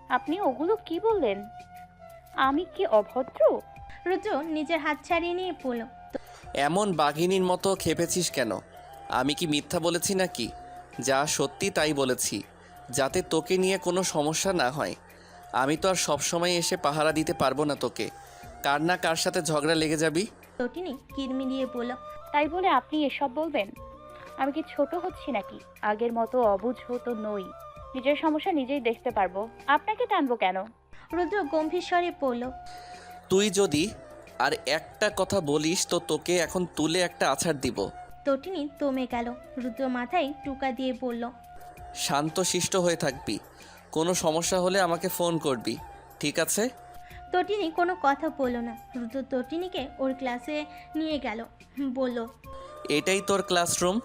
আপনি ওগুলো কি বললেন? আমি কি অভদ্র? রুদ্র নিজের হাত ছাড়িয়ে নিয়ে বলল, এমন বাঘিনীর মতো খেপেছিস কেন? আমি কি মিথ্যা বলেছি নাকি? যা সত্যি তাই বলেছি, যাতে তোকে নিয়ে কোনো সমস্যা না হয়। আমি তো আর সবসময় এসে পাহারা দিতে পারবো না তোকে। কার না কার সাথে ঝগড়া লেগে যাবি। তটিনী কিরমিরিয়ে বলল, তাই বলে আপনি এসব বলবেন? আমি কি ছোট হচ্ছি নাকি? আগের মতো অবুঝ তো নই। নিজের সমস্যা নিজেই দেখতে পারবো, আপনাকে টানবো কেন? রুদ্র গম্ভীর স্বরে বলল। তুই যদি আর একটা কথা বলিস তো তোকে এখন তুলে একটা আছাড় দিব। তটিনী দমে গেল। রুদ্র মাথায় টুকা দিয়ে বলল, শান্তশিষ্ট হয়ে থাকবি। কোনো সমস্যা হলে আমাকে ফোন করবি, ঠিক আছে? তটিনী কোনো কথা বলল না। রুদ্র তটিনীকে ওর ক্লাসে নিয়ে গেল। বলল, এটাই তোর ক্লাসরুম,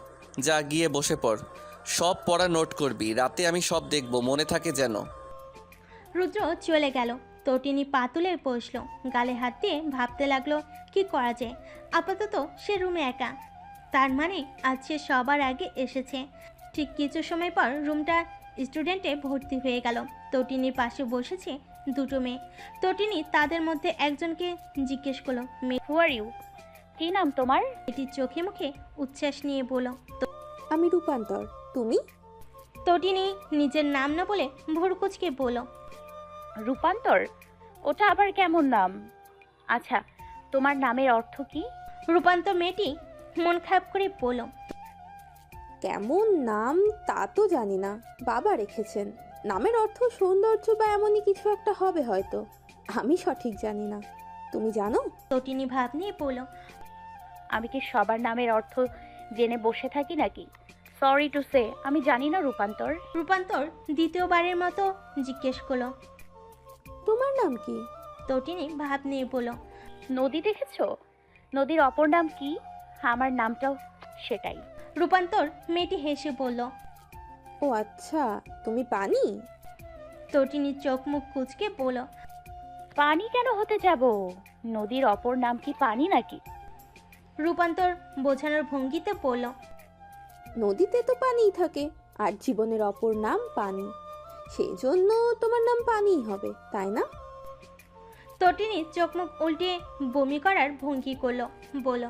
যা গিয়ে বসে পড়। সব পড়া নোট করবি, রাতে আমি সব দেখব, মনে থাকে যেন। রুদ্র চলে গেল। তটিনী পাতুলে বসল, গালে হাত দিয়ে ভাবতে লাগলো কি করা যায়। আপাতত সে রুমে একা, তার মানে আজ সে সবার আগে এসেছে। ঠিক কিছু সময় পর রুমটা স্টুডেন্টে ভর্তি হয়ে গেল। তটিনীর পাশে বসেছে দুটো মেয়ে। তটিনী তাদের মধ্যে একজনকে জিজ্ঞেস করলো। হু আর ইউ? কি নাম তোমার? মেয়েটির চোখে মুখে উচ্ছ্বাস নিয়ে বলল। আমি রূপান্তর, তুমি? তটিনী নিজের নাম না বলে ভুরকুচকে বলল, রূপান্তর? ওটা আবার কেমন নাম? আচ্ছা, তোমার নামের অর্থ কি? রূপান্তর মেয়েটি মন খারাপ করে বলল, কেমন নাম তা তো জানি না, বাবা রেখেছেন। নামের অর্থ সৌন্দর্য বা এমনই কিছু একটা হবে হয়তো, আমি সঠিক জানি না। তুমি জানো? তটিনী ভাব নিয়ে বলল, আমি কি সবার নামের অর্থ জেনে বসে থাকি নাকি? সরি টু সে, আমি জানি না রূপান্তর। রূপান্তর দ্বিতীয়বারের মতো জিজ্ঞেস করলো। তোমার নাম কি? তটিনী ভাব নিয়ে বলল, নদী দেখেছো? নদীর অপর নাম কি? আমার নামটাও সেটাই। রূপান্তর মেয়েটি হেসে বলল। ও আচ্ছা, তুমি পানি? তটিনীর চোখ মুখ কুচকে বলল, পানি কেন হতে যাব? নদীর অপর নাম কি পানি নাকি? রূপান্তর বোঝানোর ভঙ্গিতে বলল, নদীতে তো পানিই থাকে, আর জীবনের অপর নাম পানি, সেই জন্য তোমার নাম পানিই হবে, তাই না? তটিনী চোখ মুখ উল্টে বমি করার ভঙ্গি করলো। বলল,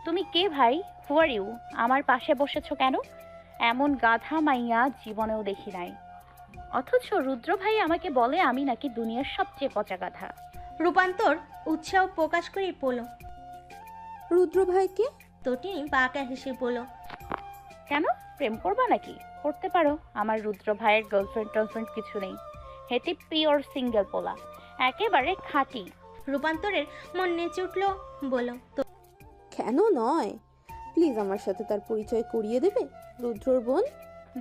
তুমি কে ভাই? হু আর ইউ? আমার পাশে বসেছো কেন? এমন গাধা মাইয়া জীবনেও দেখি নাই। অথচ রুদ্র ভাই আমাকে বলে আমি নাকি দুনিয়ার সবচেয়ে পচা গাধা। রূপান্তর উৎসাহ প্রকাশ করে বলল। রুদ্র ভাইকে? তটিনী বাঁকা হেসে বলল, কেন, প্রেম করবা নাকি? করতে পারো, আমার রুদ্র ভাইয়ের গার্লফ্রেন্ড টার্লফ্রেন্ড কিছু নেই। হেতি পিওর সিঙ্গেল পোলা, একেবারে খাঁটি। রূপান্তরের মন নেচে উঠল। বলল, কেন নয়, প্লিজ আমার সাথে তার পরিচয় করিয়ে দেবে, রুদ্রর বোন।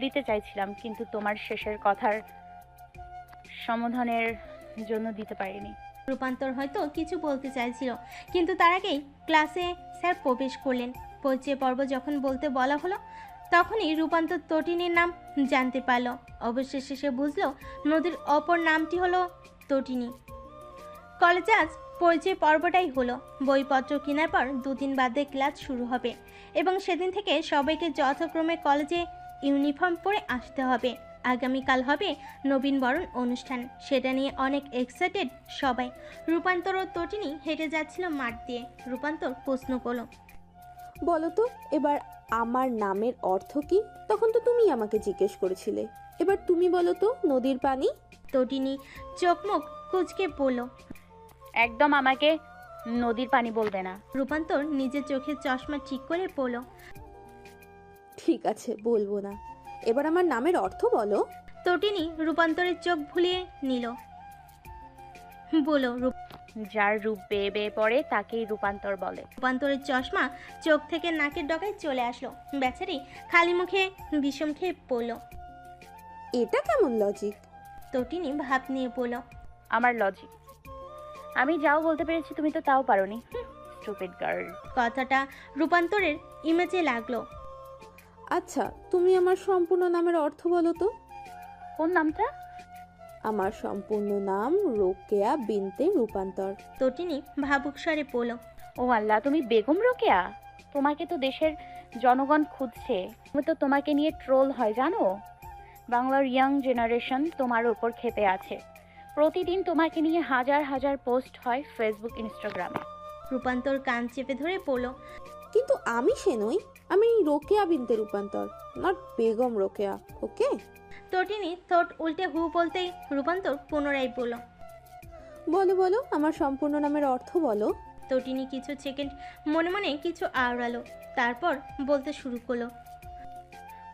দিতে চাইছিলাম, কিন্তু তোমার শেষের কথার সমাধানের জন্য দিতে পারিনি। রূপান্তর হয়তো কিছু বলতে চাইছিল, কিন্তু তার আগেই ক্লাসে স্যার প্রবেশ করলেন। পরিচয় পর্ব যখন বলতে বলা হলো, তখনই রূপান্তর তটিনীর নাম জানতে পারল। অবশেষে সে বুঝলো নদীর অপর নামটি হলো তটিনী। কলেজে আজ পরিচয় পর্বটাই হলো। বইপত্র কেনার পর 2 দিন বাদে ক্লাস শুরু হবে, এবং সেদিন থেকে সবাইকে যথাক্রমে কলেজে ইউনিফর্ম পরে আসতে হবে। আগামীকাল হবে নবীনবরণ অনুষ্ঠান, সেটা নিয়ে অনেক এক্সাইটেড সবাই। রূপান্তর ও তটিনী হেঁটে যাচ্ছিল মাঠ দিয়ে। রূপান্তর প্রশ্ন করলো, বলো তো এবার আমার নামের অর্থ কি? তখন তো তুমি আমাকে জিজ্ঞেস করেছিলে, এবার তুমি বলো তো, নদীর পানি? তটিনী চোখ মুখ কুচকে বলল। একদম আমাকে নদীর পানি বলবে না। রূপান্তর নিজের চোখের চশমা ঠিক করে বলল, ঠিক আছে, বলবো না। এবার আমার নামের অর্থ বলো। তটিনী রূপান্তরের চোখ ভুলিয়ে নিল। বলো, যার রূপ বেয়ে বেয়ে পড়ে তাকেই রূপান্তর বলে। রূপান্তরের চশমা চোখ থেকে নাকের ডগায় চলে আসলো। বেচারি খালি মুখে বিষম খেয়ে পড়ল। এটা কেমন লজিক? তটিনী ভাব নিয়ে বলল, আমার লজিক? আমি যাও বলতে পেরেছি, তুমি তো তাও পারোনি। Stupid girl. কথাটা রূপান্তরের ইমেজে লাগলো। আচ্ছা, তুমি আমার সম্পূর্ণ নামের অর্থ বলো তো। কোন নামটা? আমার সম্পূর্ণ নাম রোকেয়া বিনতে রূপান্তর। তটিনী ভাবুক স্বরে বলল, ও আল্লাহ, তুমি বেগম রোকেয়া? তোমাকে তো দেশের জনগণ খুঁজছে। তুমি তো তোমাকে নিয়ে ট্রোল হয় জানো। বাংলার ইয়াং জেনারেশন তোমার উপর ক্ষেপে আছে। প্রতিদিন তোমাকে নিয়ে হাজার হাজার পোস্ট হয় ফেসবুক, ইনস্টাগ্রামে। রূপান্তর কান চেপে ধরে বলল, কিন্তু আমি সে নই, আমি রোকেয়া বিনতে রূপান্তর, নট বেগম রোকেয়া, ওকে? তটিনী ঠোঁট উল্টে হু বলতেই রূপান্তর পুনরায় বলল। বলো বলো, আমার সম্পূর্ণ নামের অর্থ বলো। তটিনী কিছু সেকেন্ড মনে মনে কিছু আওড়ালো, তারপর বলতে শুরু করলো।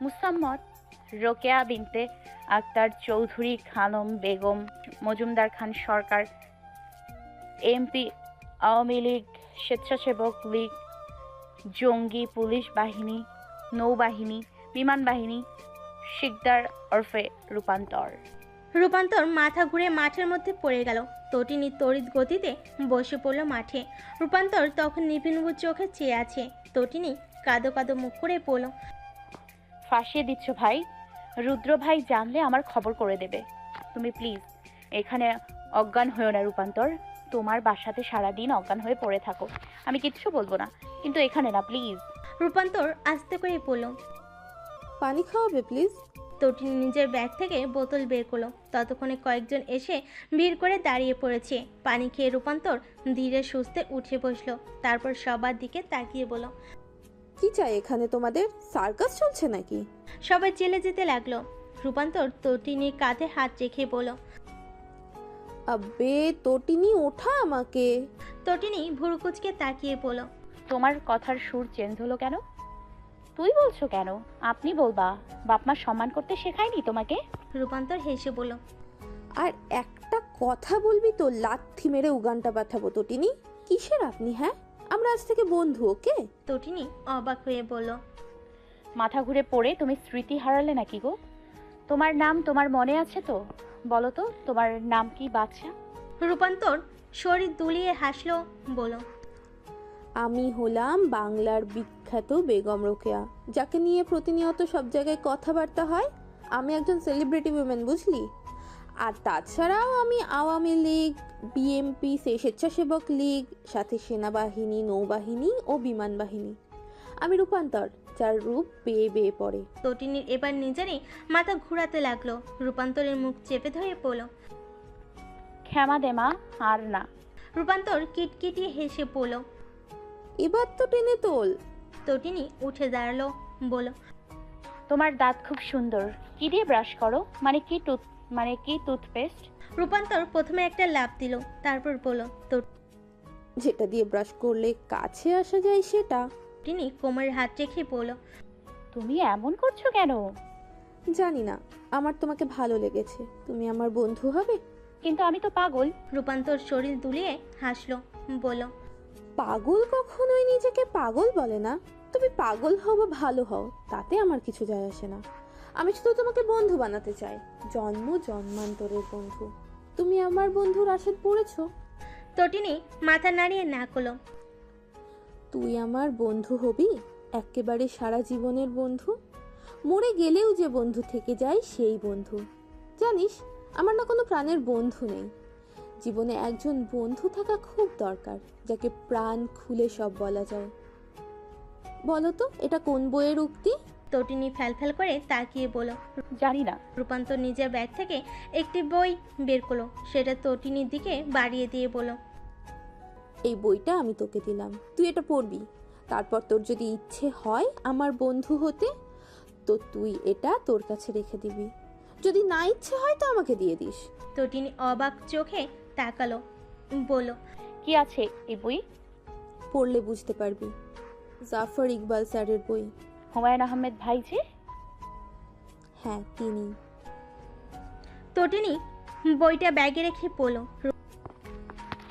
মুসাম্মদ রোকেয়া বিনতে আক্তার চৌধুরী খানম বেগম মজুমদার খান সরকার, এমপি, আওয়ামী লীগ, স্বেচ্ছাসেবক লীগ, জঙ্গি, পুলিশ বাহিনী, নৌবাহিনী, বিমান বাহিনী, শিকদার ওরফে রূপান্তর। রূপান্তর মাথা ঘুরে মাঠের মধ্যে পড়ে গেল। তটিনী তড়িৎ গতিতে বসে পড়ল মাঠে। রূপান্তর তখন নিবিড় চোখে চেয়ে আছে। তটিনী কাদো কাদো মুখ করে পড়ল। ফাঁসিয়ে দিচ্ছ ভাই। রুদ্র ভাই জানলে আমার খবর করে দেবে। তুমি প্লিজ এখানে অজ্ঞান হয়েও না রূপান্তর। তোমার বাসাতে সারাদিন অজ্ঞান হয়ে পড়ে থাকো, আমি কিচ্ছু বলবো না, কিন্তু এখানে না প্লিজ। রূপান্তর আস্তে করে পড়ল। পানি খাওয়াবে প্লিজ? তটিনী নিজের ব্যাগ থেকে বোতল বের করলো। ততক্ষণে কয়েকজন এসে ভিড় করে দাঁড়িয়ে পড়েছে। পানি খেয়ে রূপান্তর ধীরে সুস্থে উঠে বসলো। তারপর সবার দিকে তাকিয়ে বলল। কি চাই এখানে তোমাদের? সার্কাস চলছে নাকি? সবাই চেলে যেতে লাগলো। রূপান্তর তটিনীর কাঁধে হাত রেখে বলল। আবে তটিনী, ওঠা আমাকে। তটিনী ভুরুকুচকে তাকিয়ে বলল। তোমার কথার সুর চেঞ্জ হলো কেন? তুই বলছো কেন? আপনি বলবা। বাপমা সম্মান করতে শেখায়নি তোমাকে? রূপান্তর হেসে বলল। আর একটা কথা বলবি তো লাথি মেরে উগানটা পাঠাবো। তটিনী, কিসের আপনি? হ্যাঁ, আমরা আজ থেকে বন্ধু, ওকে? তটিনী অবাক হয়ে বলল। মাথা ঘুরে পড়ে তুমি স্মৃতি হারালে নাকি গো? তোমার নাম তোমার মনে আছে তো? বলো তো তোমার নাম কি বাচ্চা? রূপান্তর শরীর দুলিয়ে হাসলো, বলল। আমি হলাম বাংলার বিখ্যাত বেগম রোকেয়া, যাকে নিয়ে প্রতিনিয়ত সব জায়গায় কথাবার্তা হয়। আমি একজন সেলিব্রিটি উইমেন, বুঝলি? আর তাছাড়াও আমি আওয়ামী লীগ, বিএমপি, স্বেচ্ছাসেবক লীগ, সাথে সেনাবাহিনী, নৌবাহিনী ও বিমান বাহিনী। আমি রূপান্তর, যার রূপ বেয়ে বেয়ে পড়ে। তটিনীর এবার নিজেরই মাথা ঘুরাতে লাগলো। রূপান্তরের মুখ চেপে ধরে পড়ল। ক্ষমা দে মা, আর না। রূপান্তর কিটকিটিয়ে হেসে পড়ল। এবার তো টেনে তোল। তটিনী উঠে দাঁড়ালো, বলল। তোমার দাঁত খুব সুন্দর। কি দিয়ে ব্রাশ করো? মানে কি টুথপেস্ট? রূপান্তর প্রথমে একটা লাফ দিল, তারপর বলল। যেটা দিয়ে ব্রাশ করলে কাছে আসা যায় সেটা। তটিনী কোমরের হাত রেখে পড়ল। তুমি এমন করছো কেন? জানি না, আমার তোমাকে ভালো লেগেছে। তুমি আমার বন্ধু হবে? কিন্তু আমি তো পাগল। রূপান্তর শরীর দুলিয়ে হাসলো, বলল। পাগল কখনোই নিজেকে পাগল বলে না। তুমি পাগল হও বা ভালো হও, তাতে আমার কিছু যায় আসে না। আমি শুধু তোমাকে বন্ধু বানাতে চাই, জন্ম জন্মান্তরের বন্ধু। তুমি আমার বন্ধুর আশায় পড়েছো। তটিনী মাথা নাড়িয়ে না করলো। তুই আমার বন্ধু হবি, একেবারে সারা জীবনের বন্ধু। মরে গেলেও যে বন্ধু থেকে যায় সেই বন্ধু। জানিস, আমার না কোনো প্রাণের বন্ধু নেই। জীবনে একজন বন্ধু থাকা খুব দরকার, যাকে প্রাণ খুলে সব বলা যায়। বলো তো এটা কোন বইয়ের উক্তি? তটিনী ফ্যাল করে তাকিয়ে বলল। জানি না। রূপান্তর নিজের ব্যাগ থেকে একটি বই বের করলো, সেটা তটিনীর দিকে বাড়িয়ে দিয়ে বলল। এই বইটা আমি তোকে দিলাম, তুই এটা পড়বি। তারপর তোর যদি ইচ্ছে হয় আমার বন্ধু হতে, তো তুই এটা তোর কাছে রেখে দিবি। যদি না ইচ্ছে হয় তো আমাকে দিয়ে দিস। তটিনী অবাক চোখে তাকালো, বলল। কি আছে এই বই? পড়লে বুঝতে পারবি। জাফর ইকবাল স্যারের বই। হুমায়ুন আহমেদ ভাই যে? হ্যাঁ, তিনি। তটিনী বইটা ব্যাগে রেখে পড়ল।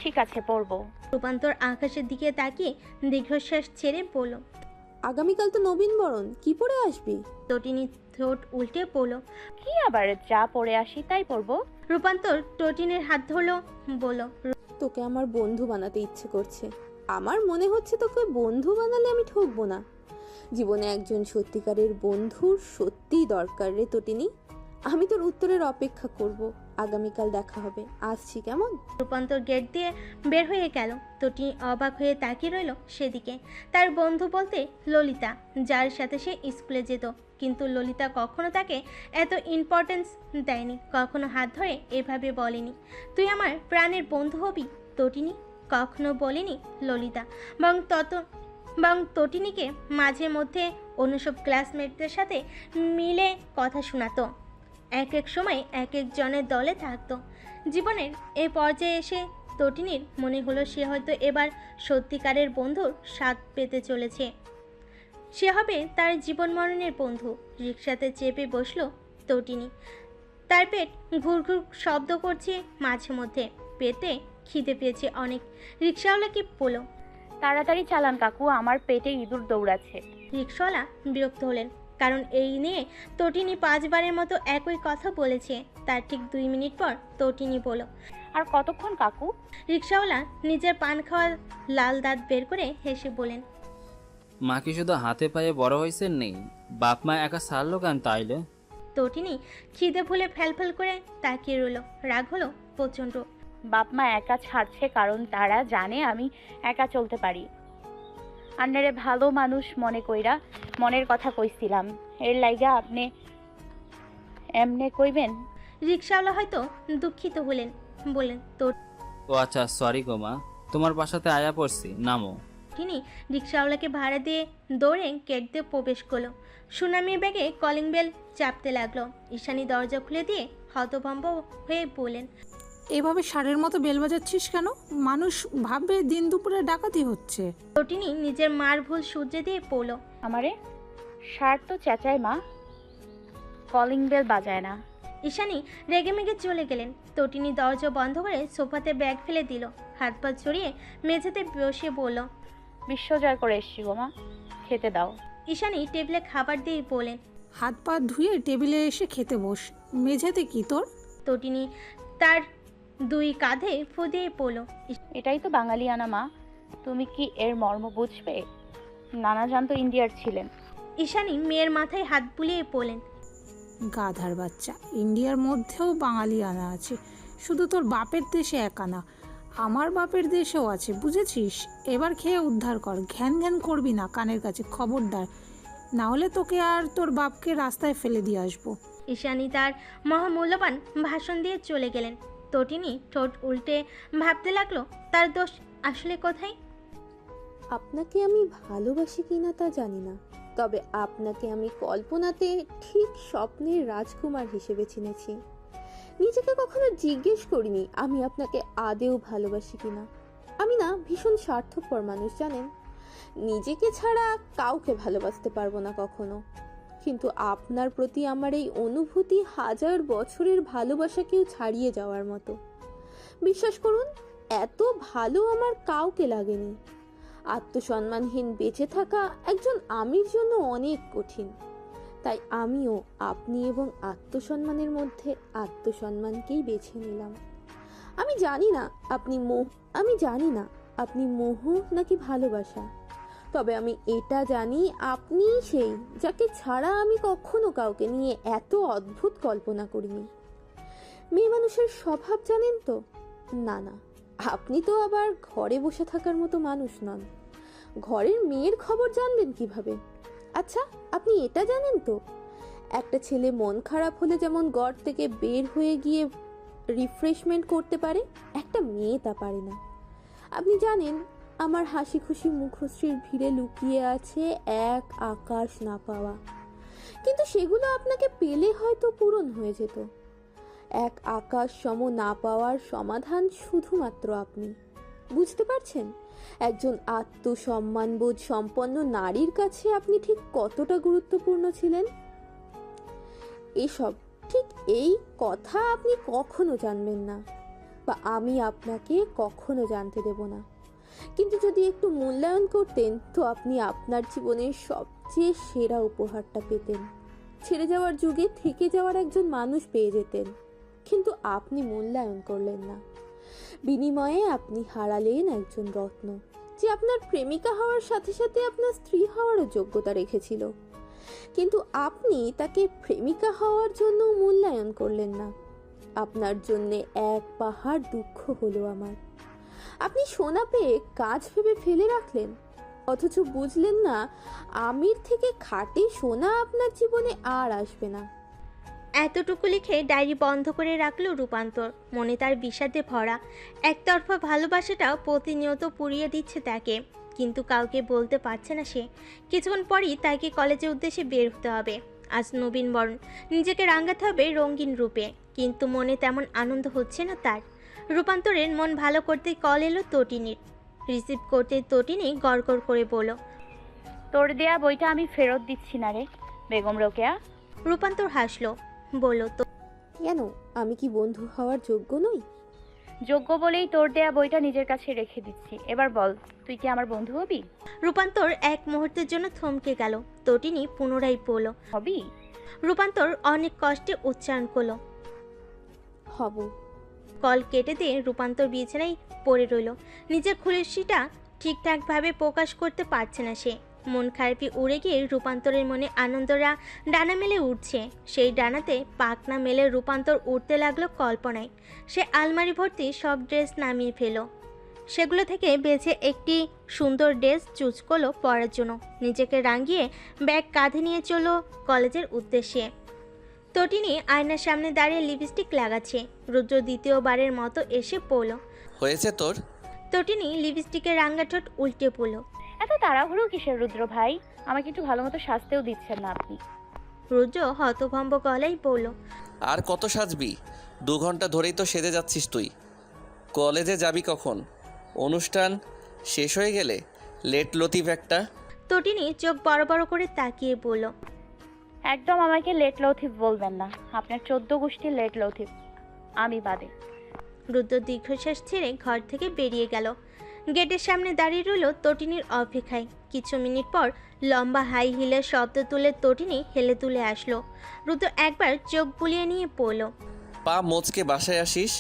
ঠিক আছে, পড়বো। রূপান্তর আকাশের দিকে তাকিয়ে দীর্ঘশ্বাস ছেড়ে পড়ল। আগামীকাল তো নবীন বরণ, কি পরে আসবি? তটিনী ঠোঁট উল্টে পড়ল। কি আবার, যা পড়ে আসি তাই পড়বো। রূপান্তর তটিনীর হাত ধরলো, বলল। তোকে আমার বন্ধু বানাতে ইচ্ছে করছে। আমার মনে হচ্ছে তোকে বন্ধু বানালে আমি ঠকবো না। জীবনে একজন সত্যিকারের বন্ধুর সত্যিই দরকার রে তটিনী। আমি তোর উত্তরের অপেক্ষা করব। আগামীকাল দেখা হবে, আসছি কেমন? রূপান্তর গেট দিয়ে বের হয়ে গেল। তটিনী অবাক হয়ে তাকিয়ে রইল সেদিকে। তার বন্ধু বলতে ললিতা, যার সাথে সে স্কুলে যেত। কিন্তু ললিতা কখনো তাকে এত ইম্পর্টেন্স দেয়নি, কখনো হাত ধরে এভাবে বলেনি তুই আমার প্রাণের বন্ধু হবি তটিনী, কখনো বলেনি ললিতা। বং তটিনীকে মাঝে মধ্যে অন্য সব ক্লাসমেটদের সাথে মিলে কথা শোনাতো, এক এক সময় এক একজনের দলে থাকতো। জীবনের এই পর্যায়ে এসে তটিনীর মনে হলো সে হয়তো এবার সত্যিকারের বন্ধুর স্বাদ পেতে চলেছে, সে হবে তার জীবন মরণের বন্ধু। রিকশাতে চেপে বসলো তটিনী, তার পেট ঘুরঘুর শব্দ করছে মাঝে মধ্যে, পেটে খিদে পেয়েছে অনেক। রিকশাওয়ালাকে বলল, তাড়াতাড়ি চালান কাকু, আমার পেটে ইঁদুর দৌড়াচ্ছে। রিকশাওয়ালা বিরক্ত হলেন, কারণ এই নিয়ে তটিনী 5 বারের মতো একই কথা বলেছে। তার ঠিক 2 মিনিট পর তটিনী বলল, আর কতক্ষণ কাকু? রিকশাওয়ালা নিজের পান খাওয়া লাল দাঁত বের করে হেসে বলেন, মা কি শুধু হাতে পায়ে বড় হয়েছে নেই, বাপ মা একা সারলো কেন তাইলে? তটিনী খিদে ভুলে ফ্যালফ্যাল করে তাকিয়ে রইল। রাগ হলো প্রচণ্ড। বাপ মা একা ছাড়ছে কারণ তারা জানে আমি একা চলতে পারি। আন্নারে ভালো মানুষ মনে কইরা মনের কথা কইছিলাম, এর লাইগা আপনি এমনে কইবেন? রিকশাওয়ালা হয়তো দুঃখিত হলেন, বললেন, ও আচ্ছা, সরি গো মা, তোমার বাসাতে আয়া পড়ছি, নামো। তটিনী রিকশাওয়ালাকে ভাড়া দিয়ে দৌড়ে গেট দিয়ে প্রবেশ করলো। সুনামির ব্যাগে কলিং বেল চাপতে লাগলো। ঈশানী দরজা খুলে দিয়ে হতভম্ব হয়ে বললেন, এভাবে ষাঁড়ের মতো বেল বাজাচ্ছিস কেন? মানুষ ভাববে দিন দুপুরে ডাকাতি হচ্ছে। তটিনী নিজের মার ভুল সূর্যে দিয়ে পড়ল। আমারে শার্ট তো চেঁচায় মা, কলিং বেল বাজায় না। ঈশানী রেগেমেগে চলে গেলেন। তটিনী দরজা বন্ধ করে সোফাতে ব্যাগ ফেলে দিল, হাত পা ছড়িয়ে মেঝেতে বসে বলল, বিশ্বজয় করে এসছি গো মা, খেতে দাও। ঈশানী টেবিলে খাবার দিয়ে বলেন। হাত পা ধুয়ে টেবিলে এসে খেতে বস, মেঝেতে কি তোর? তটিনী তার 2 কাঁধে ফু দিয়ে পড়ল। এটাই তো বাঙালিয়ানা মা, তুমি কি এর মর্ম বুঝবে? নানা জান তো ইন্ডিয়ার ছিলেন। ঈশানী মেয়ের মাথায় হাত বুলিয়ে পড়লেন, গাধার বাচ্চা, ইন্ডিয়ার মধ্যেও বাঙালি আনা আছে, শুধু তোর বাপের দেশে একা না, আমার বাপের দেশেও আছে, বুঝেছিস? এবার খেয়ে উদ্ধার কর, ঘ্যান ঘ্যান করবি না কানের কাছে, খবরদার, না হলে তোকে আর তোর বাপকে রাস্তায় ফেলে দিয়ে আসবো। ঈশানী তার মহামূল্যবান ভাষণ দিয়ে চলে গেলেন। তটিনী ঠোঁট উল্টে ভাবতে লাগলো, তার দোষ আসলে কোথায়? আপনাকে আমি ভালোবাসি কিনা তা জানি না, তবে আপনাকে আমি কল্পনাতে ঠিক স্বপ্নের রাজকুমার হিসেবে চিনেছি। নিজেকে কখনো জিজ্ঞেস করিনি আমি আপনাকে আদেও ভালোবাসি কিনা। আমি না ভীষণ স্বার্থপর মানুষ, জানেন। নিজেকে ছাড়া কাউকে ভালোবাসতে পারবো না কখনো, কিন্তু আপনার প্রতি আমার এই অনুভূতি 1000 বছরের ভালোবাসাকেও ছাড়িয়ে যাওয়ার মতো। বিশ্বাস করুন, এত ভালো আমার কাউকে লাগেনি। আত্মসম্মানহীন বেঁচে থাকা একজন আমির জন্য অনেক কঠিন, তাই আমিও আপনি এবং আত্মসম্মানের মধ্যে আত্মসম্মানকেই বেছে নিলাম। আমি জানি না আপনি মোহ নাকি ভালোবাসা, তবে আমি এটা জানি আপনি সেই যাকে ছাড়া আমি কখনো কাউকে নিয়ে এত অদ্ভুত কল্পনা করিনি। মেয়ে মানুষের স্বভাব জানেন তো? না, আপনি তো আবার ঘরে বসে থাকার মতো মানুষ নন। ঘরের মেয়ের খবর জানবেন কিভাবে? আচ্ছা, আপনি এটা জানেন তো, একটা ছেলে মন খারাপ হলে যেমন ঘর থেকে বের হয়ে গিয়ে রিফ্রেশমেন্ট করতে পারে, একটা মেয়ে তা পারে না। আপনি জানেন, আমার হাসি খুশি মুখশ্রীর ভিড়ে লুকিয়ে আছে এক আকাশ না পাওয়া, কিন্তু সেগুলো আপনাকে পেলে হয়তো পূরণ হয়ে যেত। এক আকাশ সম না পাওয়ার সমাধান শুধুমাত্র আপনি। বুঝতে পারছেন একজন আত্মসম্মানবোধ সম্পন্ন নারীর কাছে আপনি ঠিক কতটা গুরুত্বপূর্ণ ছিলেন? এসব ঠিক এই কথা আপনি কখনো জানবেন না, বা আমি আপনাকে কখনো জানতে দেব না। কিন্তু যদি একটু মূল্যায়ন করতেন, তো আপনি আপনার জীবনের সবচেয়ে সেরা উপহারটা পেতেন। ছেড়ে যাওয়ার যুগে থেকে যাওয়ার একজন মানুষ পেয়ে যেতেন, কিন্তু আপনি মূল্যায়ন করলেন না। বিনিময়ে আপনি হারালেন একজন রত্ন, যে আপনার প্রেমিকা হওয়ার সাথে সাথে আপনার স্ত্রী হওয়ারও যোগ্যতা রেখেছিল, কিন্তু আপনি তাকে প্রেমিকা হওয়ার জন্য মূল্যায়ন করলেন না। আপনার জন্যে এক পাহাড় দুঃখ হলো আমার। আপনি সোনা পেয়ে কাজ ভেবে ফেলে রাখলেন, অথচ বুঝলেন না আমির থেকে খাঁটি সোনা আপনার জীবনে আর আসবে না। এতটুকু লিখে ডায়েরি বন্ধ করে রাখলো রূপান্তর। মনে তার বিষাদে ভরা। একতরফা ভালোবাসাটা প্রতিনিয়ত পুড়িয়ে দিচ্ছে তাকে, কিন্তু কাউকে বলতে পারছে না সে। কিছুক্ষণ পরই তাকে কলেজের উদ্দেশ্যে বের হতে হবে। আজ নবীন বরণ, নিজেকে রাঙাতে হবে রঙিন রূপে, কিন্তু মনে তেমন আনন্দ হচ্ছে না তার। রূপান্তরের মন ভালো করতে কল এলো তটিনীর। রিসিভ করতে তটিনী গড়গড় করে বলল, তোর দেয়া বইটা আমি ফেরত দিচ্ছি না রে বেগম রোকেয়া। রূপান্তর হাসলো, বলল, তো কেন, আমি কি বন্ধু হওয়ার যোগ্য নই? যোগ্য বলেই তোর দেয়া বইটা নিজের কাছে রেখে দিচ্ছি। এবার বল, তুই কি আমার বন্ধু হবি? রূপান্তর এক মুহূর্তের জন্য থমকে গেল। তটিনী পুনরায় বলল, হবি? রূপান্তর অনেক কষ্টে উচ্চারণ করলো। হব। কল কেটে দিয়ে রূপান্তর বিছানায় পড়ে রইল। নিজের খুশিটা ঠিকঠাকভাবে প্রকাশ করতে পারছে না সে। মন খারাপি উড়ে গিয়ে রূপান্তরের মনে আনন্দরা ডানা মেলে উঠছে। সেই ডানাতে পাখনা মেলে রূপান্তর উঠতে লাগলো কল্পনায়। সে আলমারি ভর্তি সব ড্রেস নামিয়ে ফেলো। সেগুলো থেকে বেছে একটি সুন্দর ড্রেস চুজ করলো পরার জন্য। নিজেকে রাঙিয়ে ব্যাগ কাঁধে নিয়ে চলল কলেজের উদ্দেশ্যে। তটিনী আয়নার সামনে দাঁড়িয়ে লিপস্টিক লাগাচ্ছে। রুদ্র দ্বিতীয়বারের মতো এসে পড়ল। হয়েছে তোর? তটিনী লিপস্টিকের রাঙ্গা ঠোঁট উল্টে পড়ল। এত তাড়াহুড়ো কিসের রুদ্র ভাই? আমাকে একটু ভালো মতো সাজতেও দিচ্ছেন না আপনি। রুদ্র হতভম্ব গলায় বলল, আর কত সাজবি? 2 ঘন্টা ধরেই তো সেজে যাচ্ছিস তুই। কলেজে যাবি কখন? অনুষ্ঠান শেষ হয়ে গেলে লেট লতিফ একটা। তটিনী চোখ বড় বড় করে তাকিয়ে বলল, একদম আমাকে লেট লথিফ বলবেন না। আপনার 14 গোষ্ঠীর লেট লথিফ, আমি বাদে। রুদ্র দীর্ঘশ্বাস ছেড়ে ঘর থেকে বেরিয়ে গেল। গেটের সামনে দাঁড়িয়ে রইল তটিনীর অপেক্ষায়। কিছু মিনিট পর লম্বা হাই হিলের শব্দ তুলে তটিনী হেলে তুলে আসলো। রুদ্র একবার চোখ বুলিয়ে নিয়ে পড়ল। পা মোচকে বাসায় আসিস,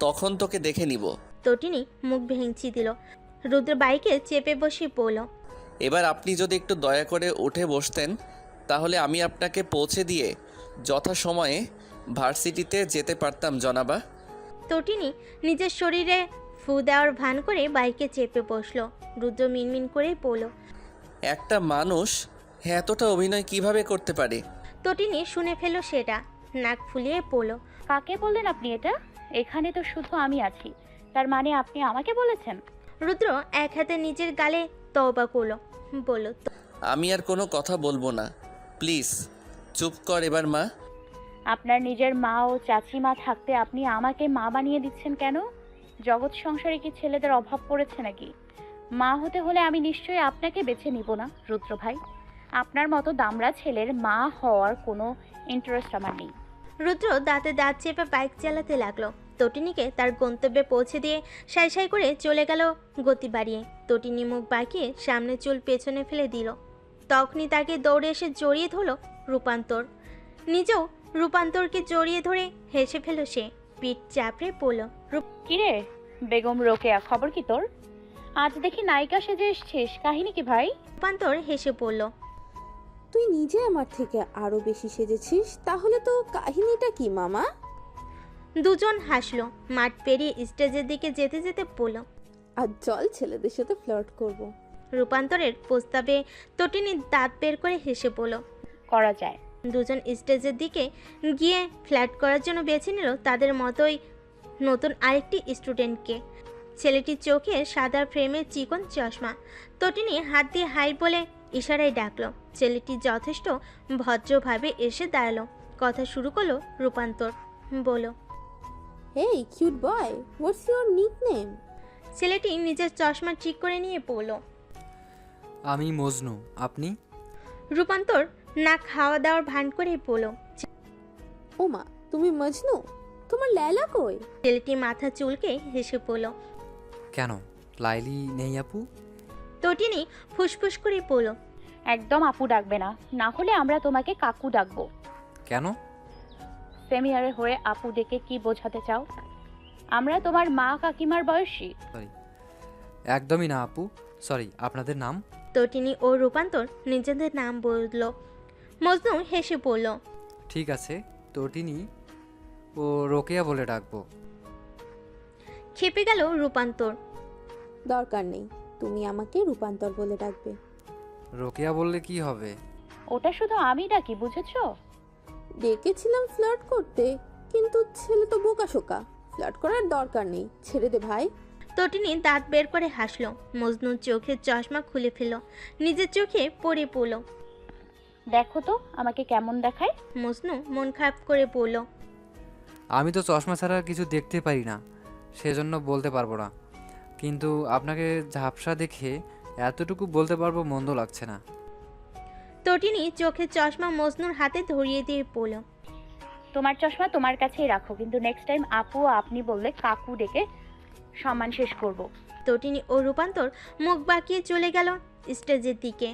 তখন তোকে দেখে নিব। তটিনী মুখ ভেঙচি দিল। রুদ্র বাইকে চেপে বসে পড়ল। এবার আপনি যদি একটু দয়া করে উঠে বসতেন, তাহলে আমি আপনাকে পৌঁছে দিয়ে যথাসময়ে ভার্সিটিতে যেতে পারতাম জনাবা। তটিনী নিজের শরীরে ফু দেওয়ার ভান করে বাইকে চেপে বসলো। রুদ্র মিনমিন করে পড়ল। একটা মানুষ এতটা অভিনয় কিভাবে করতে পারে? তটিনী শুনে ফেলল সেটা। নাক ফুলিয়ে পড়ল। কাকে বললেন আপনি এটা? এখানে তো শুধু আমি আছি। তার মানে আপনি আমাকে বলেছেন? রুদ্র এক হাতে নিজের গালে তওবা করলো, বলল, আমি আর কোনো কথা বলবো না, প্লিজ চুপ কর এবার মা। আপনার নিজের মা ও চাচিমা থাকতে আপনি আমাকে মা বানিয়ে দিচ্ছেন কেন? জগৎ সংসারে কি ছেলেদের অভাব পড়েছে নাকি? মা হতে হলে আমি নিশ্চয়ই আপনাকে বেছে নিব না রুদ্র ভাই। আপনার মতো দামড়া ছেলের মা হওয়ার কোনো ইন্টারেস্ট আমার নেই। রুদ্র দাঁতে দাঁত চেপে বাইক চালাতে লাগলো। তটিনীকে তার গন্তব্যে পৌঁছে দিয়ে সাই সাই করে চলে গেল গতি বাড়িয়ে। তটিনী মুখ বাঁকিয়ে সামনে চুল পেছনে ফেলে দিল। তখনই তাকে দৌড়ে এসে জড়িয়ে ধরল রূপান্তর। নিজেও রূপান্তরকে জড়িয়ে ধরে হেসে ফেল সে। পিঠ চাপড়ে পড়ল। কিরে বেগম রোকেয়া, খবর কি তোর? আজ দেখি নায়িকা সেজে এসছিস, কাহিনী কি ভাই? রূপান্তর হেসে পড়ল। তুই নিজে আমার থেকে আরো বেশি সেজেছিস, তাহলে তো কাহিনীটা কি মামা? দুজন হাসলো। মাঠ পেরিয়ে স্টেজের দিকে যেতে যেতে পড়ল। আর চল ছেলেদের সাথে ফ্লার্ট করব। রূপান্তরের প্রস্তাবে তটিনী দাঁত বের করে হেসে পড়ল। করা যায়। দুজন স্টেজের দিকে গিয়ে ফ্ল্যাট করার জন্য বেছে নিল তাদের মতোই নতুন আরেকটি স্টুডেন্টকে। ছেলেটির চোখে সাদা ফ্রেমের চিকন চশমা। তটিনী হাত দিয়ে হাই বলে ইশারায় ডাকলো। ছেলেটি যথেষ্ট ভদ্রভাবে এসে দাঁড়ালো। কথা শুরু করলো রূপান্তর। বলো, hey cute boy, what's your nickname? ছেলেটি নিজের চশমা ঠিক করে নিয়ে পড়ল। আমি মজনু, আপনি? রূপান্তর না খাওয়া দাওয়ার ভান করে পড়ল। ওমা, তুমি মজনু? তোমার লেলা কই? ছেলেটি মাথা চুলকে হেসে পড়ল। কেন, লাইলি নেই আপু? তটিনী ফুসফুস করে পড়ল। একদম আপু ডাকবে না, না হলে আমরা তোমাকে কাকু ডাকবো। কেন? সেমিনারে হয়ে আপু ডেকে কি বোঝাতে চাও? আমরা তোমার মা কাকিমার বয়সী? সরি, একদমই না আপু। সরি, আপনাদের নাম? তটিনী ও রূপান্তর নিজেদের নাম বলল। মজনু হেসে পড়ল। ঠিক আছে, তটিনী ও রোকেয়া বলে ডাকবো। খেপে গেল রূপান্তর। দরকার নেই, তুমি আমাকে রূপান্তর বলে ডাকবে। রোকেয়া বললে কি হবে? ওটা শুধু আমি ডাকি, বুঝেছো? ডেকেছিলাম ফ্লার্ট করতে, কিন্তু ছেলে তো বোকাশোকা, ফ্লার্ট করার দরকার নেই, ছেড়ে দে ভাই। তটিনী দাঁত বের করে হাসলো। মজনুর চোখের চশমা খুলে ফেলল, নিজের চোখে পড়ে পড়ল। দেখো তো আমাকে কেমন দেখায়। মজনু মন খারাপ করে বলল, আমি তো চশমা ছাড়া কিছু দেখতে পারি না, সেজন্য বলতে পারবো না, কিন্তু আপনাকে ঝাপসা দেখে এতটুকু বলতে পারবো মন্দ লাগছে না। তটিনী চোখের চশমা মজনুর হাতে ধরিয়ে দিয়ে পড়ল, তোমার চশমা তোমার কাছেই রাখো, কিন্তু নেক্সট টাইম আপু আপনি বললে কাকু ডেকে সম্মান শেষ করব। তটিনী ও রূপান্তর মুখ বাঁকিয়ে চলে গেল স্টেজের দিকে।